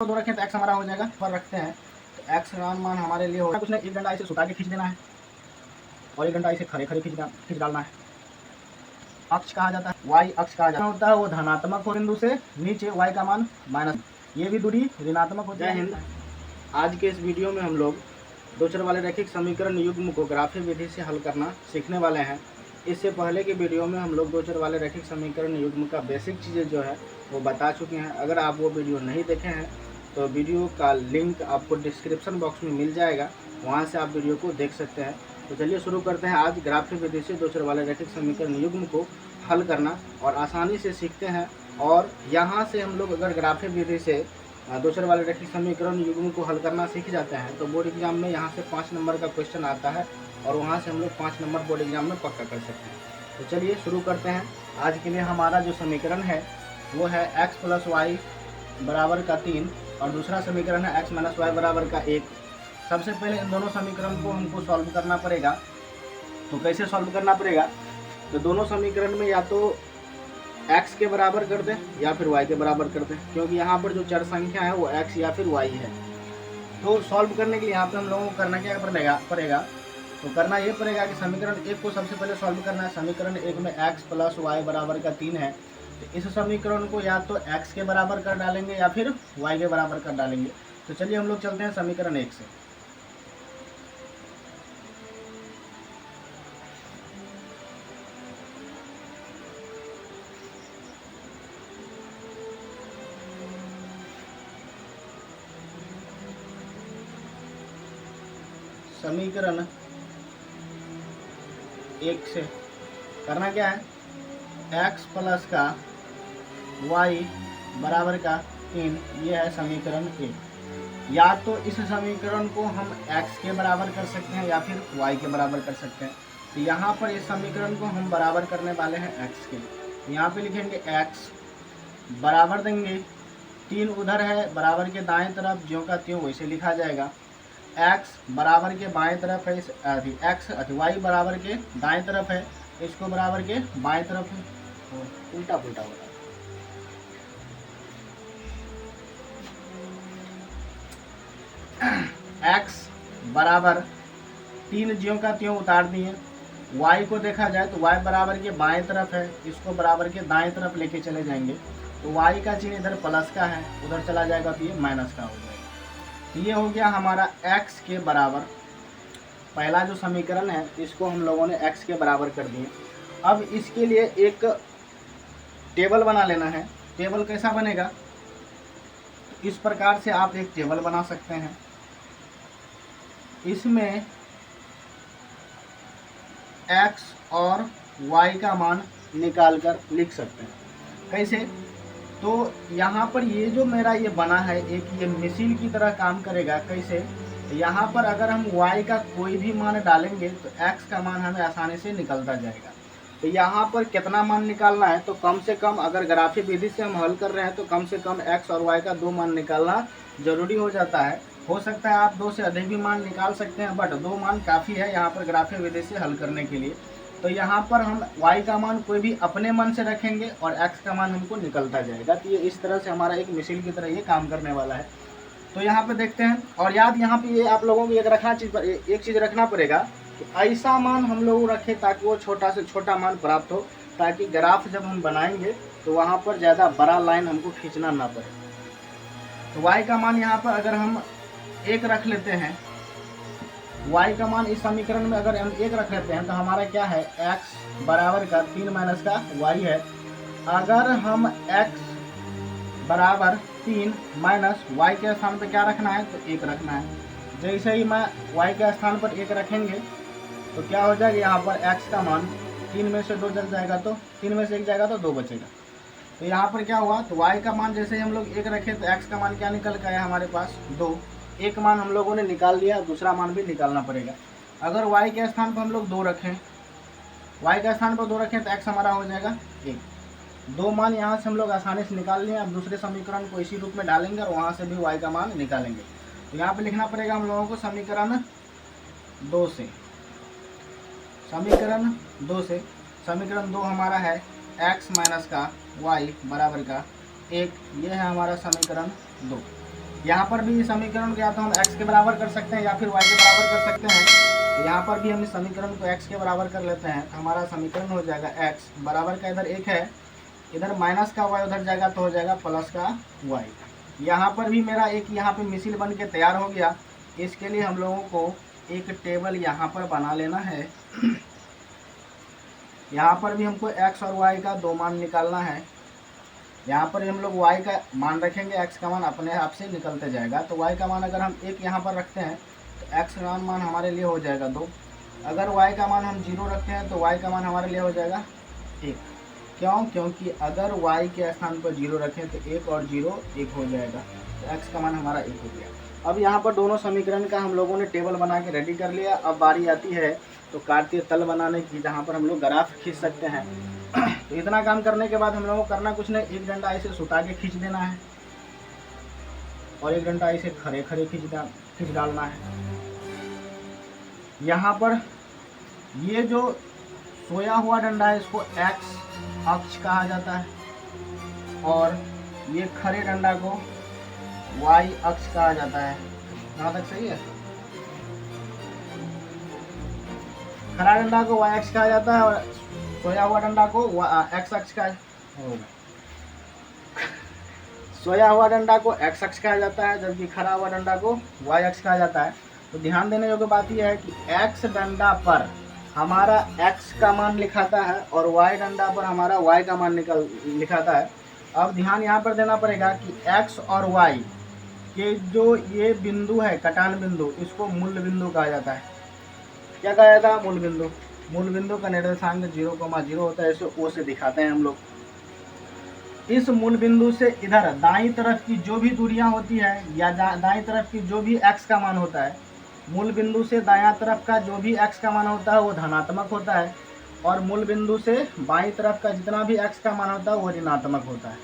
तो दो रखें तो एक्स हमारा हो जाएगा, पर रखते हैं तो एक्स का मान हमारे लिए होगा कुछ नहीं, एक डंडा इसे सुता के खींच देना है और एक डंडा इसे खड़े खड़े खींच डालना है। अक्ष कहा जाता है, वाई अक्ष कहा जाता होता है, वो धनात्मक हो बिंदु से नीचे, वाई का मान माइनस, ये भी दूरी ऋणात्मक होती है। हिंद, आज के इस वीडियो में हम लोग दो चर वाले रैखिक समीकरण युग्म को ग्राफीय विधि से हल करना सीखने वाले हैं। इससे पहले के वीडियो में हम लोग दो चर वाले रैखिक समीकरण युग्म का बेसिक चीज़ें जो है वो बता चुके हैं। अगर आप वो वीडियो नहीं देखे हैं तो वीडियो का लिंक आपको डिस्क्रिप्शन बॉक्स में मिल जाएगा, वहाँ से आप वीडियो को देख सकते हैं। तो चलिए शुरू करते हैं आज ग्राफीय विधि से दो चर वाले रैखिक समीकरण युग्म को हल करना, और आसानी से सीखते हैं। और यहाँ से हम लोग अगर ग्राफीय विधि से दो चर वाले रैखिक समीकरण युग्म को हल करना सीख जाते हैं तो बोर्ड एग्जाम में यहाँ से 5 नंबर का क्वेश्चन आता है और वहाँ से हम लोग 5 नंबर बोर्ड एग्जाम में पक्का कर सकते हैं। तो चलिए शुरू करते हैं। आज के लिए हमारा जो समीकरण है वो है x प्लस वाई बराबर का 3 और दूसरा समीकरण है x माइनस वाई बराबर का 1। सबसे पहले इन दोनों समीकरण को हमको सॉल्व करना पड़ेगा। तो कैसे सॉल्व करना पड़ेगा, तो दोनों समीकरण में या तो x के बराबर कर दें या फिर y के बराबर कर दें, क्योंकि यहाँ पर जो चर संख्या है वो x या फिर y है। तो सॉल्व करने के लिए यहाँ पे हम लोगों को करना क्या पड़ेगा, तो करना ये पड़ेगा कि समीकरण 1 को सबसे पहले सॉल्व करना है। समीकरण 1 में x प्लस वाई बराबर का 3 है, तो इस समीकरण को या तो x के बराबर कर डालेंगे या फिर y के बराबर कर डालेंगे। तो चलिए हम लोग चलते हैं समीकरण 1 से। समीकरण 1 से करना क्या है, x प्लस का y बराबर का 3, ये है समीकरण 1। या तो इस समीकरण को हम x के बराबर कर सकते हैं या फिर y के बराबर कर सकते हैं। तो यहाँ पर इस समीकरण को हम बराबर करने वाले हैं x के। तो यहाँ पे लिखेंगे x बराबर देंगे, 3 उधर है बराबर के दाएं तरफ, ज्यों का त्यों वैसे लिखा जाएगा। x बराबर के बाएं तरफ है, y बराबर के दाएं तरफ है, इसको बराबर के बाएं तरफ है, उल्टा पुल्टा हो रहा है। x बराबर 3 ज्यों का त्यों उतार दिए। y को देखा जाए तो y बराबर के बाएं तरफ है, इसको बराबर के दाएं तरफ लेके चले जाएंगे। तो y का चिन्ह इधर प्लस का है, उधर चला जाएगा तो ये माइनस का हो जाएगा। तो ये हो गया हमारा x के बराबर। पहला जो समीकरण है इसको हम लोगों ने x के बराबर कर दिए। अब इसके लिए एक टेबल बना लेना है। टेबल कैसा बनेगा, इस प्रकार से आप एक टेबल बना सकते हैं। इसमें x और y का मान निकाल कर लिख सकते हैं। कैसे, तो यहाँ पर ये जो मेरा ये बना है एक, ये मिसिल की तरह काम करेगा। कैसे, यहाँ पर अगर हम y का कोई भी मान डालेंगे तो x का मान हमें आसानी से निकलता जाएगा। तो यहाँ पर कितना मान निकालना है, तो कम से कम अगर ग्राफीय विधि से हम हल कर रहे हैं तो कम से कम x और y का 2 मान निकालना जरूरी हो जाता है। हो सकता है आप 2 से अधिक भी मान निकाल सकते हैं, बट 2 मान काफ़ी है यहाँ पर ग्राफीय विधि से हल करने के लिए। तो यहाँ पर हम y का मान कोई भी अपने मन से रखेंगे और x का मान हमको निकलता जाएगा। तो ये इस तरह से हमारा एक मिसाइल की तरह ये काम करने वाला है। तो यहाँ पे देखते हैं, और याद यहाँ पे ये आप लोगों को एक चीज़ रखना पड़ेगा कि ऐसा मान हम लोग रखें ताकि वो छोटा से छोटा मान प्राप्त हो, ताकि ग्राफ जब हम बनाएंगे तो वहाँ पर ज़्यादा बड़ा लाइन हमको खींचना ना पड़े। तो y का मान यहाँ पर अगर हम 1 रख लेते हैं, y का मान इस समीकरण में अगर हम 1 रख लेते हैं तो हमारा क्या है, x बराबर का 3 माइनस का y है। अगर हम x बराबर 3 माइनस y के स्थान पर क्या रखना है, तो 1 रखना है। जैसे ही मैं y के स्थान पर 1 रखेंगे तो क्या हो जाएगा, यहाँ पर x का मान 3 में से 2 चल जाएगा, तो 3 में से 1 जाएगा तो 2 बचेगा। तो यहाँ पर क्या हुआ, तो y का मान जैसे ही हम लोग 1 रखें तो x का मान क्या निकल के आया हमारे पास 2। एक मान हम लोगों ने निकाल लिया, दूसरा मान भी निकालना पड़ेगा। अगर y के स्थान पर हम लोग 2 रखें, y के स्थान पर 2 रखें तो x हमारा हो जाएगा 1। 2 मान यहाँ से हम लोग आसानी से निकाल लिए। अब दूसरे समीकरण को इसी रूप में डालेंगे और वहाँ से भी y का मान निकालेंगे। तो यहाँ पे लिखना पड़ेगा हम लोगों को समीकरण 2 से। समीकरण 2 हमारा है x माइनस का y बराबर का 1। ये है हमारा समीकरण 2। यहाँ पर भी समीकरण को या तो हम x के बराबर कर सकते हैं या फिर y के बराबर कर सकते हैं। तो यहाँ पर भी हम इस समीकरण को x के बराबर कर लेते हैं, तो हमारा समीकरण हो जाएगा x बराबर का इधर 1 है, इधर माइनस का y उधर जाएगा तो हो जाएगा प्लस का y। यहाँ पर भी मेरा एक यहाँ पे मिसिल बन के तैयार हो गया। इसके लिए हम लोगों को एक टेबल यहाँ पर बना लेना है। यहाँ पर भी हमको x और y का दो मान निकालना है। यहाँ पर हम लोग y का मान रखेंगे, x का मान अपने आप से निकलते जाएगा। तो y का मान अगर हम 1 यहाँ पर रखते हैं तो x का मान हमारे लिए हो जाएगा 2। अगर y का मान हम 0 रखते हैं तो y का मान हमारे लिए हो जाएगा 1। क्यों? क्योंकि अगर y के स्थान पर 0 रखें तो 1 और 0 1 हो जाएगा, तो x का मान हमारा 1 हो गया। अब यहाँ पर दोनों समीकरण का हम लोगों ने टेबल बना के रेडी कर लिया। अब बारी आती है तो कार्तीय तल बनाने की, जहाँ पर हम लोग ग्राफ खींच सकते हैं। तो इतना काम करने के बाद हम लोगों को करना कुछ नहीं, एक डंडा ऐसे सुता के खींच देना है और एक डंडा ऐसे खड़े खड़े खींच डालना है। यहाँ पर ये जो सोया हुआ डंडा है इसको x अक्ष कहा जाता है और ये खड़े डंडा को y अक्ष कहा जाता है। यहाँ तक सही है? खड़ा डंडा को y अक्ष कहा जाता है और सोया हुआ डंडा को x अक्ष का सोया हुआ डंडा को x अक्ष कहा जाता है, जबकि खड़ा हुआ डंडा को y अक्ष कहा जाता है। तो ध्यान देने योग्य बात यह है कि x डंडा पर हमारा x का मान लिखाता है और y डंडा पर हमारा y का मान लिखाता है। अब ध्यान यहाँ पर देना पड़ेगा कि x और y के जो ये बिंदु है, कटान बिंदु, इसको मूल बिंदु कहा जाता है। क्या कहा जाता है? मूल बिंदु। मूल बिंदु का निर्देशांक 0,0 होता है, इसे O से दिखाते हैं हम लोग। इस मूल बिंदु से इधर दाईं तरफ की जो भी दूरियां होती है या दाईं तरफ की जो भी x का मान होता है, मूल बिंदु से दायां तरफ का जो भी x का मान होता है वो धनात्मक होता है और मूल बिंदु से बाईं तरफ का जितना भी x का मान होता है वो ऋणात्मक होता है।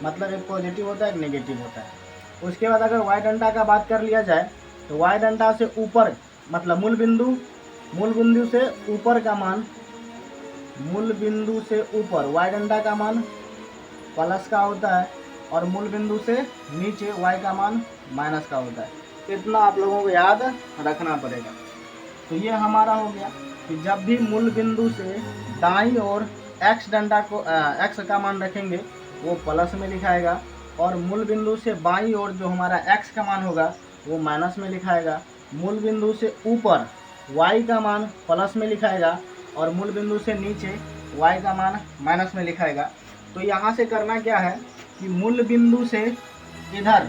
मतलब एक पॉजिटिव होता है, एक नेगेटिव होता है। उसके बाद अगर y डंडा का बात कर लिया जाए तो y डंडा से ऊपर, मतलब मूल बिंदु से ऊपर का मान, मूल बिंदु से ऊपर y डंडा का मान प्लस का होता है और मूल बिंदु से नीचे y का मान माइनस का होता है। इतना आप लोगों को याद रखना पड़ेगा। तो ये हमारा हो गया कि जब भी मूल बिंदु से दाईं ओर x डंडा को x का मान रखेंगे वो प्लस में लिखाएगा और मूल बिंदु से बाईं ओर जो हमारा x का मान होगा वो माइनस में लिखाएगा। मूल बिंदु से ऊपर y का मान प्लस में लिखाएगा और मूल बिंदु से नीचे y का मान माइनस में लिखाएगा। तो यहाँ से करना क्या है कि मूल बिंदु से इधर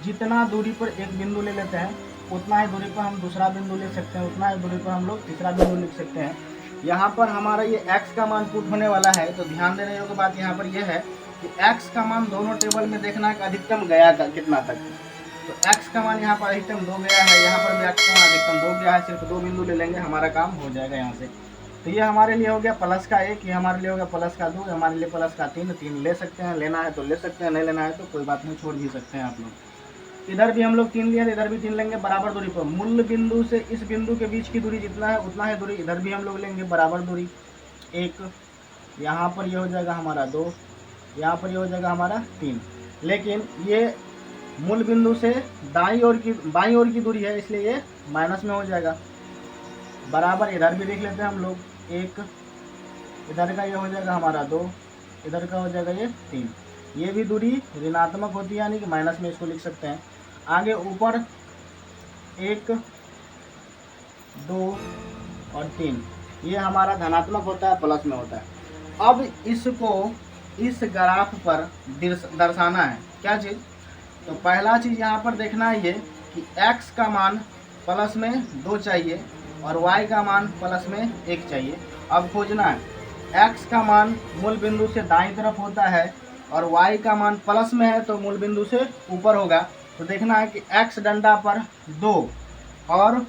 जितना दूरी पर एक बिंदु ले लेते हैं उतना ही दूरी पर हम दूसरा बिंदु ले सकते हैं, उतना ही दूरी पर हम लोग तीसरा बिंदु लिख सकते हैं। यहाँ पर हमारा ये x का मान पुट होने वाला है। तो ध्यान देने योग्य बात यहाँ पर यह है कि x का मान दोनों टेबल में देखना है कि अधिकतम गया कितना तक। तो x का मान यहाँ पर अधिकतम 2 गया है, यहाँ पर भी x का मान अधिकतम 2 गया है। सिर्फ 2 बिंदु ले लेंगे, हमारा काम हो जाएगा यहाँ से। तो ये हमारे लिए हो गया प्लस का 1, ये हमारे लिए हो गया प्लस का 2, हमारे लिए प्लस का 3 ले सकते हैं। लेना है तो ले सकते हैं, नहीं लेना है तो कोई बात नहीं, छोड़ भी सकते हैं आप लोग। इधर भी हम लोग 3 लिए, इधर भी 3 लेंगे बराबर दूरी पर। मूल बिंदु से इस बिंदु के बीच की दूरी जितना है उतना ही दूरी इधर भी हम लोग लेंगे बराबर दूरी 1। यहाँ पर ये हो जाएगा हमारा 2, यहाँ पर ये हो जाएगा हमारा 3। लेकिन ये मूल बिंदु से बाईं ओर की दूरी है, इसलिए ये माइनस में हो जाएगा। बराबर इधर भी देख लेते हैं हम लोग, 1, इधर का ये हो जाएगा हमारा 2, इधर का हो जाएगा ये 3। ये भी दूरी ऋणात्मक होती है, यानी कि माइनस में इसको लिख सकते हैं। आगे ऊपर 1, 2 और 3 ये हमारा धनात्मक होता है, प्लस में होता है। अब इसको इस ग्राफ पर दर्शाना है। क्या चीज़? तो पहला चीज़ यहाँ पर देखना है ये कि x का मान प्लस में 2 चाहिए और y का मान प्लस में 1 चाहिए। अब खोजना है x का मान मूल बिंदु से दाईं तरफ होता है और y का मान प्लस में है तो मूल बिंदु से ऊपर होगा। तो देखना है कि x डंडा पर 2 और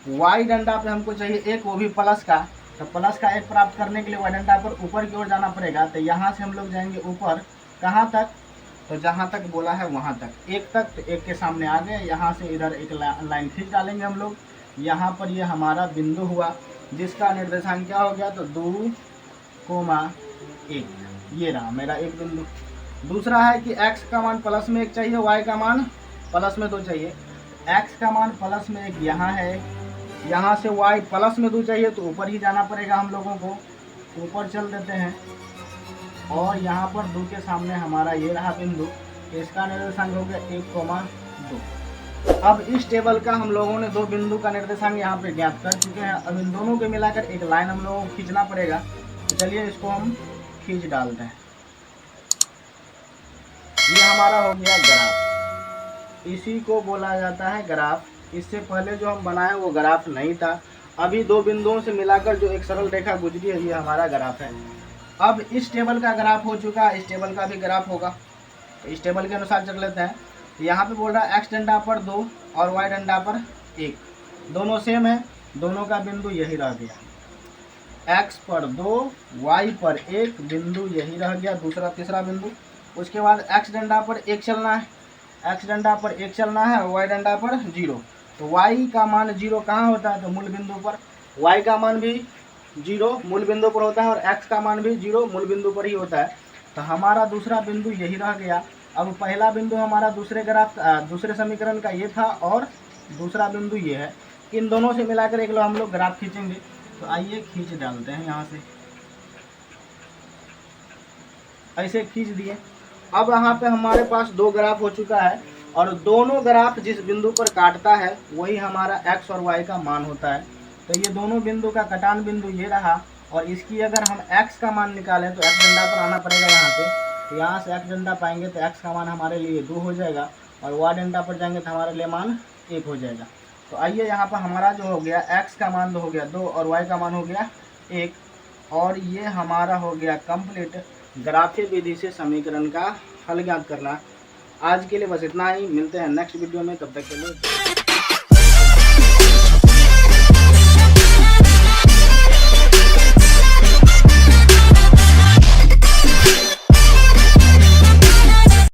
y डंडा पर हमको चाहिए 1, वो भी प्लस का। तो प्लस का 1 प्राप्त करने के लिए y डंडा पर ऊपर की ओर जाना पड़ेगा। तो यहाँ से हम लोग जाएंगे ऊपर, कहाँ तक? तो जहाँ तक बोला है वहाँ तक, 1 तक। तो 1 के सामने आ गए, यहाँ से इधर एक लाइन खींच डालेंगे हम लोग। यहाँ पर ये हमारा बिंदु हुआ जिसका निर्देशांक क्या हो गया? तो 2,1, ये रहा मेरा एक बिंदु। दूसरा है कि x का मान प्लस में 1 चाहिए, y का मान प्लस में 2 चाहिए, x का मान प्लस में 1 यहाँ है, यहाँ से y प्लस में 2 चाहिए तो ऊपर ही जाना पड़ेगा हम लोगों को, ऊपर चल देते हैं और यहाँ पर 2 के सामने हमारा ये रहा बिंदु, इसका निर्देशांक हो गया 1,2। अब इस टेबल का हम लोगों ने 2 बिंदु का निर्देशांक यहाँ पे ज्ञात कर चुके हैं। अब इन दोनों के मिलाकर एक लाइन हम लोगों को खींचना पड़ेगा, तो चलिए इसको हम खींच डालते हैं। ये हमारा हो गया ग्राफ, इसी को बोला जाता है ग्राफ। इससे पहले जो हम बनाए वो ग्राफ नहीं था, अभी 2 बिंदुओं से मिलाकर जो एक सरल रेखा गुजरी है ये हमारा ग्राफ है। अब इस टेबल का ग्राफ हो चुका है, इस टेबल का भी ग्राफ होगा, तो इस टेबल के अनुसार चल लेते हैं। तो यहाँ पे बोल रहा है x डंडा पर 2 और y डंडा पर 1, दोनों सेम है, दोनों का बिंदु यही रह गया। x पर 2 y पर 1 बिंदु यही रह गया, दूसरा तीसरा बिंदु। उसके बाद x डंडा पर 1 चलना है, x डंडा पर 1 चलना है और y डंडा पर 0। तो y का मान 0 कहाँ होता है, तो मूल बिंदु पर। y का मान भी 0 मूल बिंदु पर होता है और x का मान भी 0 मूल बिंदु पर ही होता है। तो हमारा दूसरा बिंदु यही रह गया। अब पहला बिंदु हमारा दूसरे समीकरण का ये था और दूसरा बिंदु ये है, इन दोनों से मिलाकर एक हम लोग ग्राफ खींचेंगे। तो आइए खींच डालते हैं, यहाँ से ऐसे खींच दिए। अब यहाँ पे हमारे पास 2 ग्राफ हो चुका है और दोनों ग्राफ जिस बिंदु पर काटता है वही हमारा x और y का मान होता है। तो ये दोनों बिंदु का कटान बिंदु ये रहा और इसकी अगर हम x का मान निकालें तो x डंडा पर आना पड़ेगा यहाँ पे। तो यहाँ से x डंडा पाएंगे तो x का मान हमारे लिए 2 हो जाएगा और y डंडा पर जाएंगे तो हमारे लिए मान 1 हो जाएगा। तो आइए यहाँ पर हमारा जो हो गया x का मान हो गया 2 और y का मान हो गया 1 और ये हमारा हो गया कंप्लीट ग्राफीय विधि से समीकरण का हल ज्ञात करना। आज के लिए बस इतना ही, मिलते हैं नेक्स्ट वीडियो में, तब तक के लिए।